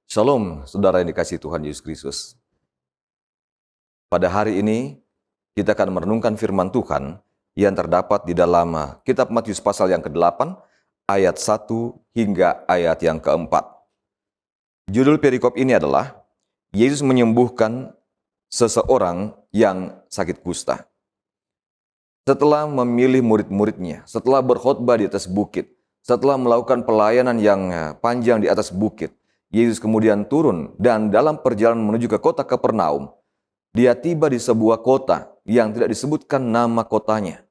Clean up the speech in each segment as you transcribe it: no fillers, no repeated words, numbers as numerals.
Shalom, saudara yang dikasihi Tuhan Yesus Kristus. Pada hari ini, kita akan merenungkan firman Tuhan yang terdapat di dalam kitab Matius pasal yang ke-8, ayat 1 hingga ayat yang ke-4. Judul perikop ini adalah, Yesus menyembuhkan seseorang yang sakit kusta. Setelah memilih murid-muridnya, setelah berkhotbah di atas bukit, setelah melakukan pelayanan yang panjang di atas bukit, Yesus kemudian turun dan dalam perjalanan menuju ke kota Kapernaum, dia tiba di sebuah kota yang tidak disebutkan nama kotanya.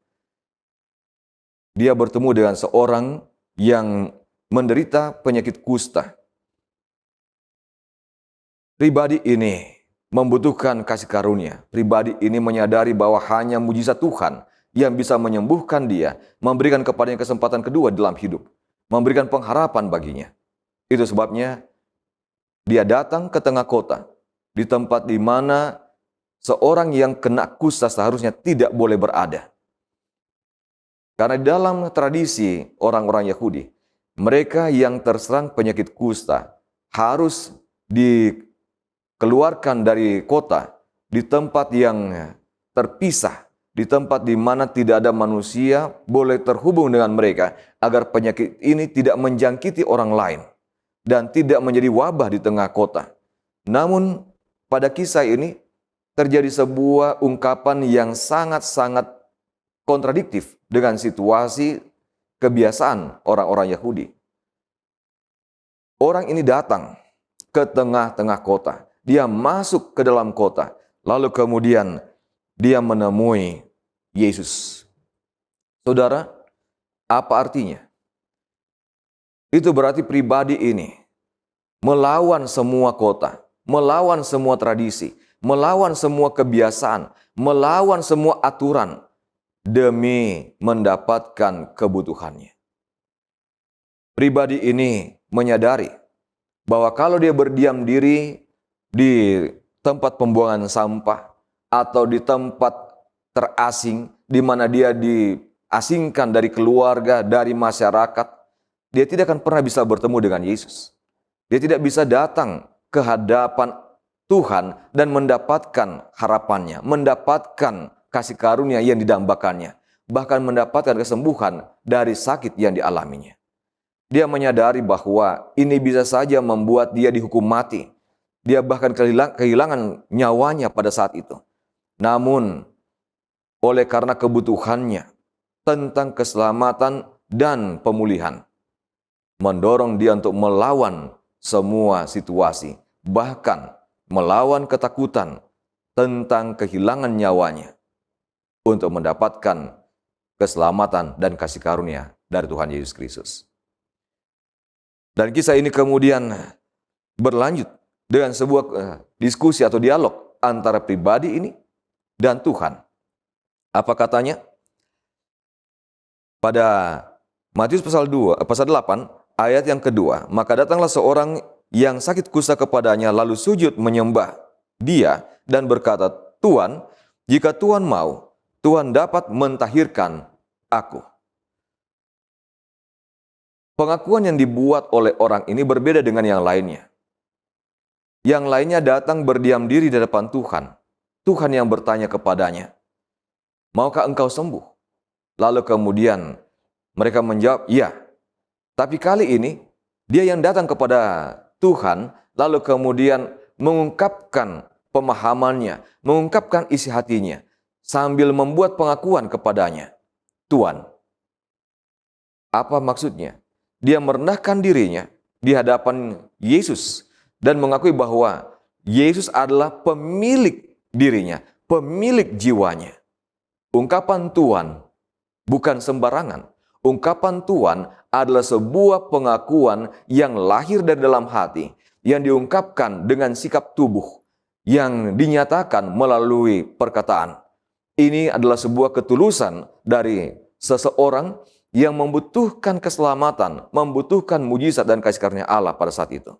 Dia bertemu dengan seorang yang menderita penyakit kusta. Pribadi ini membutuhkan kasih karunia. Pribadi ini menyadari bahwa hanya mujizat Tuhan yang bisa menyembuhkan dia, memberikan kepadanya kesempatan kedua dalam hidup, memberikan pengharapan baginya. Itu sebabnya dia datang ke tengah kota, di tempat di mana seorang yang kena kusta seharusnya tidak boleh berada. Karena dalam tradisi orang-orang Yahudi, mereka yang terserang penyakit kusta harus dikeluarkan dari kota, di tempat yang terpisah, di tempat di mana tidak ada manusia boleh terhubung dengan mereka, agar penyakit ini tidak menjangkiti orang lain dan tidak menjadi wabah di tengah kota. Namun pada kisah ini terjadi sebuah ungkapan yang sangat-sangat kontradiktif dengan situasi kebiasaan orang-orang Yahudi. Orang ini datang ke tengah-tengah kota. Dia masuk ke dalam kota. Lalu kemudian dia menemui Yesus. Saudara, apa artinya? Itu berarti pribadi ini melawan semua kota, melawan semua tradisi, melawan semua kebiasaan, melawan semua aturan demi mendapatkan kebutuhannya. Pribadi ini menyadari bahwa kalau dia berdiam diri di tempat pembuangan sampah atau di tempat terasing di mana dia diasingkan dari keluarga, dari masyarakat, dia tidak akan pernah bisa bertemu dengan Yesus. Dia tidak bisa datang ke hadapan Tuhan dan mendapatkan harapannya, mendapatkan kasih karunia yang didambakannya, bahkan mendapatkan kesembuhan dari sakit yang dialaminya. Dia menyadari bahwa ini bisa saja membuat dia dihukum mati. Dia bahkan kehilangan nyawanya pada saat itu. Namun, oleh karena kebutuhannya tentang keselamatan dan pemulihan, mendorong dia untuk melawan semua situasi, bahkan melawan ketakutan tentang kehilangan nyawanya untuk mendapatkan keselamatan dan kasih karunia dari Tuhan Yesus Kristus. Dan kisah ini kemudian berlanjut dengan sebuah diskusi atau dialog antara pribadi ini dan Tuhan. Apa katanya? Pada Matius pasal 8 ayat yang kedua, maka datanglah seorang yang sakit kusta kepadanya lalu sujud menyembah dia dan berkata, Tuhan, jika Tuhan mau, Tuhan dapat mentahirkan aku. Pengakuan yang dibuat oleh orang ini berbeda dengan yang lainnya. Yang lainnya datang berdiam diri di depan Tuhan. Tuhan yang bertanya kepadanya, maukah engkau sembuh? Lalu kemudian mereka menjawab, ya. Tapi kali ini, dia yang datang kepada Tuhan, lalu kemudian mengungkapkan pemahamannya, mengungkapkan isi hatinya, sambil membuat pengakuan kepadanya. Tuhan, apa maksudnya? Dia merendahkan dirinya di hadapan Yesus dan mengakui bahwa Yesus adalah pemilik dirinya, pemilik jiwanya. Ungkapan Tuhan bukan sembarangan. Ungkapan Tuhan adalah sebuah pengakuan yang lahir dari dalam hati, yang diungkapkan dengan sikap tubuh, yang dinyatakan melalui perkataan. Ini adalah sebuah ketulusan dari seseorang yang membutuhkan keselamatan, membutuhkan mujizat dan kasih karunia Allah pada saat itu.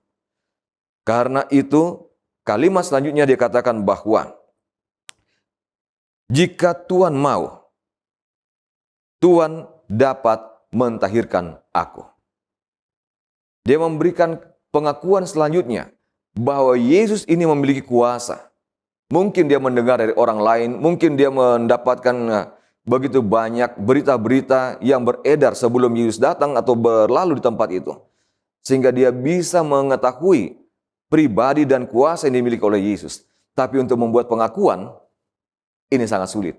Karena itu, kalimat selanjutnya dikatakan bahwa jika Tuhan mau, Tuhan dapat mentahirkan aku. Dia memberikan pengakuan selanjutnya bahwa Yesus ini memiliki kuasa. Mungkin dia mendengar dari orang lain, mungkin dia mendapatkan begitu banyak berita-berita yang beredar sebelum Yesus datang atau berlalu di tempat itu. Sehingga dia bisa mengetahui pribadi dan kuasa yang dimiliki oleh Yesus. Tapi untuk membuat pengakuan, ini sangat sulit.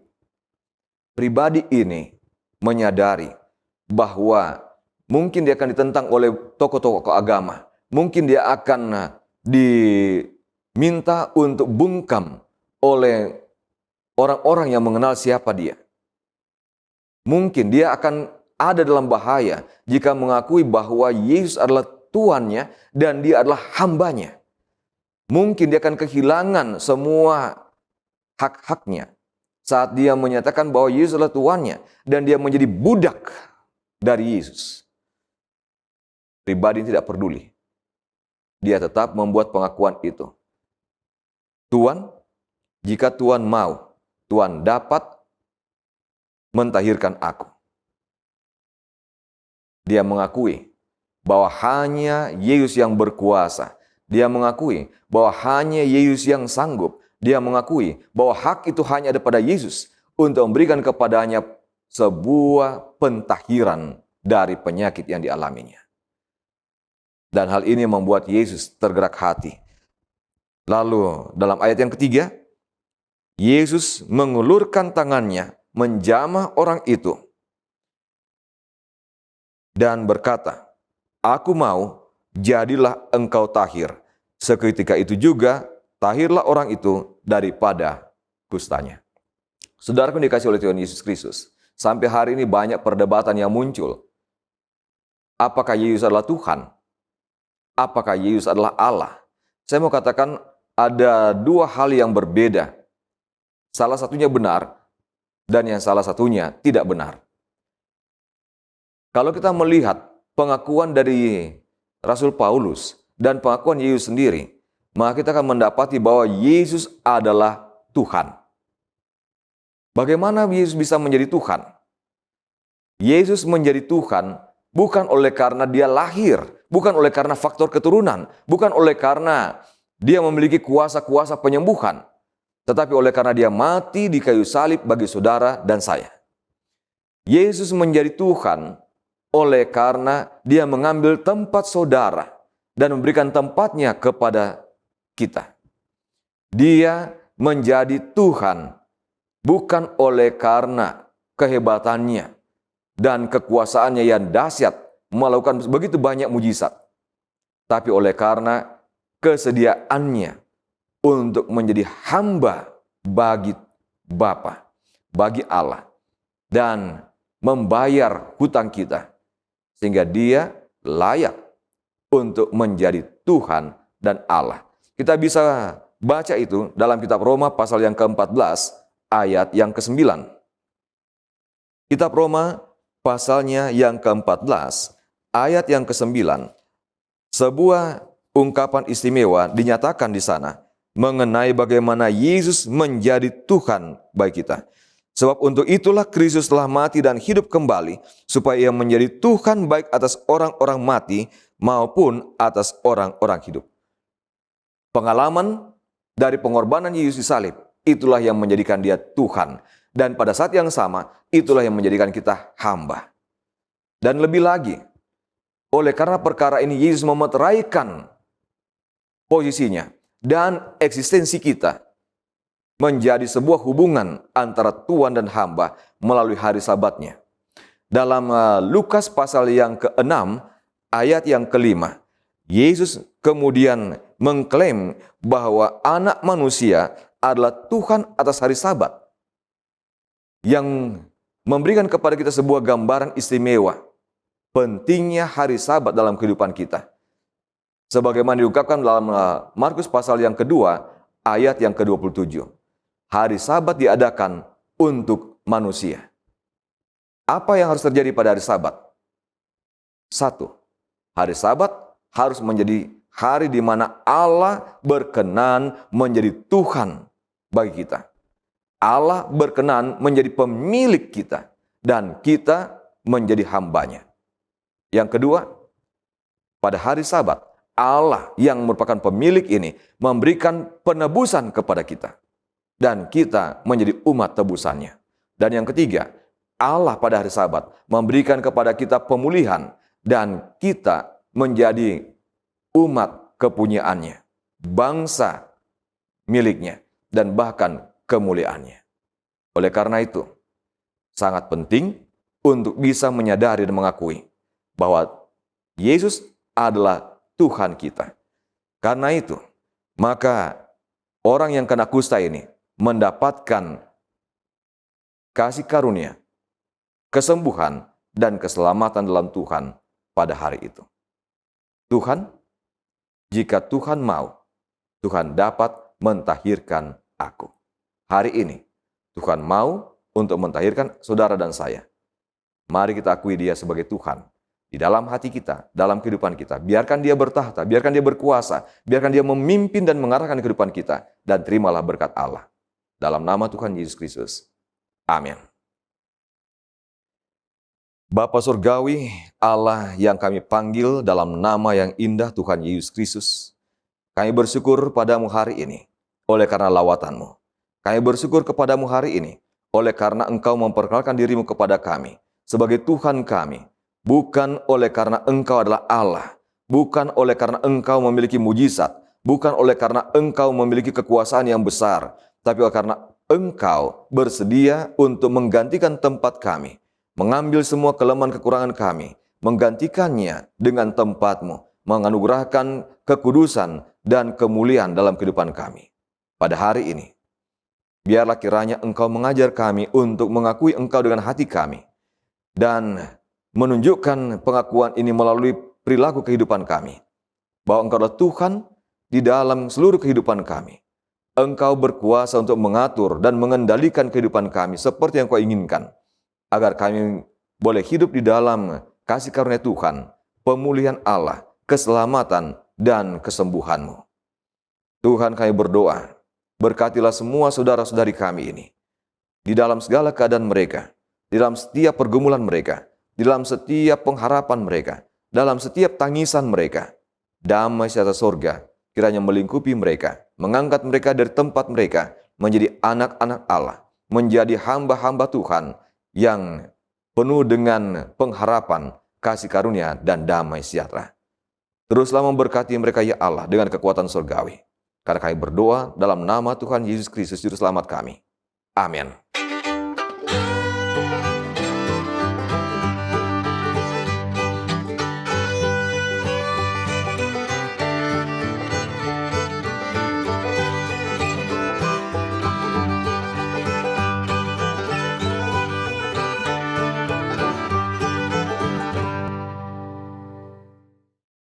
Pribadi ini menyadari bahwa mungkin dia akan ditentang oleh tokoh-tokoh agama. Mungkin dia akan diminta untuk bungkam oleh orang-orang yang mengenal siapa dia. Mungkin dia akan ada dalam bahaya jika mengakui bahwa Yesus adalah Tuannya dan dia adalah hambanya. Mungkin dia akan kehilangan semua hak-haknya saat dia menyatakan bahwa Yesus adalah Tuannya dan dia menjadi budak dari Yesus. Pribadi tidak peduli. Dia tetap membuat pengakuan itu. Tuhan, jika Tuhan mau, Tuhan dapat mentahirkan aku. Dia mengakui bahwa hanya Yesus yang berkuasa. Dia mengakui bahwa hanya Yesus yang sanggup. Dia mengakui bahwa hak itu hanya ada pada Yesus untuk memberikan kepadanya sebuah pentahiran dari penyakit yang dialaminya. Dan hal ini membuat Yesus tergerak hati. Lalu dalam ayat yang ketiga, Yesus mengulurkan tangannya menjamah orang itu dan berkata, "Aku mau, jadilah engkau tahir." Seketika itu juga tahirlah orang itu daripada kustanya. Saudaraku dikasih oleh Tuhan Yesus Kristus, sampai hari ini banyak perdebatan yang muncul. Apakah Yesus adalah Tuhan? Apakah Yesus adalah Allah? Saya mau katakan ada dua hal yang berbeda. Salah satunya benar dan yang salah satunya tidak benar. Kalau kita melihat pengakuan dari Rasul Paulus dan pengakuan Yesus sendiri, maka kita akan mendapati bahwa Yesus adalah Tuhan. Bagaimana Yesus bisa menjadi Tuhan? Yesus menjadi Tuhan bukan oleh karena dia lahir, bukan oleh karena faktor keturunan, bukan oleh karena dia memiliki kuasa-kuasa penyembuhan, tetapi oleh karena dia mati di kayu salib bagi saudara dan saya. Yesus menjadi Tuhan oleh karena dia mengambil tempat saudara dan memberikan tempatnya kepada kita. Dia menjadi Tuhan bukan oleh karena kehebatannya dan kekuasaannya yang dahsyat melakukan begitu banyak mujizat, tapi oleh karena kesediaannya untuk menjadi hamba bagi Bapa, bagi Allah, dan membayar hutang kita, sehingga dia layak untuk menjadi Tuhan dan Allah. Kita bisa baca itu dalam kitab Roma pasal yang ke-14 ayat yang ke-9. Kitab Roma pasalnya yang ke-14 ayat yang ke-9. Sebuah ungkapan istimewa dinyatakan di sana mengenai bagaimana Yesus menjadi Tuhan bagi kita. Sebab untuk itulah Kristus telah mati dan hidup kembali, supaya ia menjadi Tuhan baik atas orang-orang mati maupun atas orang-orang hidup. Pengalaman dari pengorbanan Yesus di salib, itulah yang menjadikan dia Tuhan. Dan pada saat yang sama, itulah yang menjadikan kita hamba. Dan lebih lagi, oleh karena perkara ini Yesus memeteraikan posisinya dan eksistensi kita menjadi sebuah hubungan antara Tuhan dan hamba melalui hari Sabatnya. Dalam Lukas pasal yang ke-6 ayat yang ke-5, Yesus kemudian mengklaim bahwa anak manusia adalah Tuhan atas hari Sabat, yang memberikan kepada kita sebuah gambaran istimewa pentingnya hari Sabat dalam kehidupan kita. Sebagaimana diungkapkan dalam Markus pasal yang kedua ayat yang ke-27. Hari Sabat diadakan untuk manusia. Apa yang harus terjadi pada hari Sabat? 1. Hari Sabat harus menjadi hari di mana Allah berkenan menjadi Tuhan bagi kita. Allah berkenan menjadi pemilik kita dan kita menjadi hambanya. Yang kedua, pada hari Sabat Allah yang merupakan pemilik ini memberikan penebusan kepada kita. Dan kita menjadi umat tebusannya. Dan yang ketiga, Allah pada hari Sabat memberikan kepada kita pemulihan dan kita menjadi umat kepunyaannya, bangsa miliknya, dan bahkan kemuliaannya. Oleh karena itu, sangat penting untuk bisa menyadari dan mengakui bahwa Yesus adalah Tuhan kita. Karena itu, maka orang yang kena kusta ini mendapatkan kasih karunia, kesembuhan, dan keselamatan dalam Tuhan pada hari itu. Tuhan, jika Tuhan mau, Tuhan dapat mentahirkan aku. Hari ini, Tuhan mau untuk mentahirkan saudara dan saya. Mari kita akui Dia sebagai Tuhan di dalam hati kita, dalam kehidupan kita. Biarkan Dia bertahta, biarkan Dia berkuasa, biarkan Dia memimpin dan mengarahkan kehidupan kita. Dan terimalah berkat Allah. Dalam nama Tuhan Yesus Kristus. Amin. Bapa Surgawi, Allah yang kami panggil dalam nama yang indah Tuhan Yesus Kristus. Kami bersyukur padamu hari ini oleh karena lawatan-Mu. Kami bersyukur kepadamu hari ini oleh karena Engkau memperkenalkan dirimu kepada kami sebagai Tuhan kami. Bukan oleh karena Engkau adalah Allah, bukan oleh karena Engkau memiliki mujizat, bukan oleh karena Engkau memiliki kekuasaan yang besar, tapi oleh karena Engkau bersedia untuk menggantikan tempat kami, mengambil semua kelemahan kekurangan kami, menggantikannya dengan tempat-Mu, menganugerahkan kekudusan dan kemuliaan dalam kehidupan kami. Pada hari ini, biarlah kiranya Engkau mengajar kami untuk mengakui Engkau dengan hati kami, dan menunjukkan pengakuan ini melalui perilaku kehidupan kami. Bahwa Engkau adalah Tuhan di dalam seluruh kehidupan kami. Engkau berkuasa untuk mengatur dan mengendalikan kehidupan kami seperti yang Kau inginkan. Agar kami boleh hidup di dalam kasih karunia Tuhan, pemulihan Allah, keselamatan, dan kesembuhan-Mu. Tuhan, kami berdoa, berkatilah semua saudara-saudari kami ini. Di dalam segala keadaan mereka, di dalam setiap pergumulan mereka, di dalam setiap pengharapan mereka, dalam setiap tangisan mereka, damai sejahtera surga kiranya melingkupi mereka, mengangkat mereka dari tempat mereka, menjadi anak-anak Allah, menjadi hamba-hamba Tuhan yang penuh dengan pengharapan, kasih karunia, dan damai sejahtera. Teruslah memberkati mereka ya Allah dengan kekuatan surgawi. Karena kami berdoa dalam nama Tuhan Yesus Kristus Juru Selamat kami. Amin.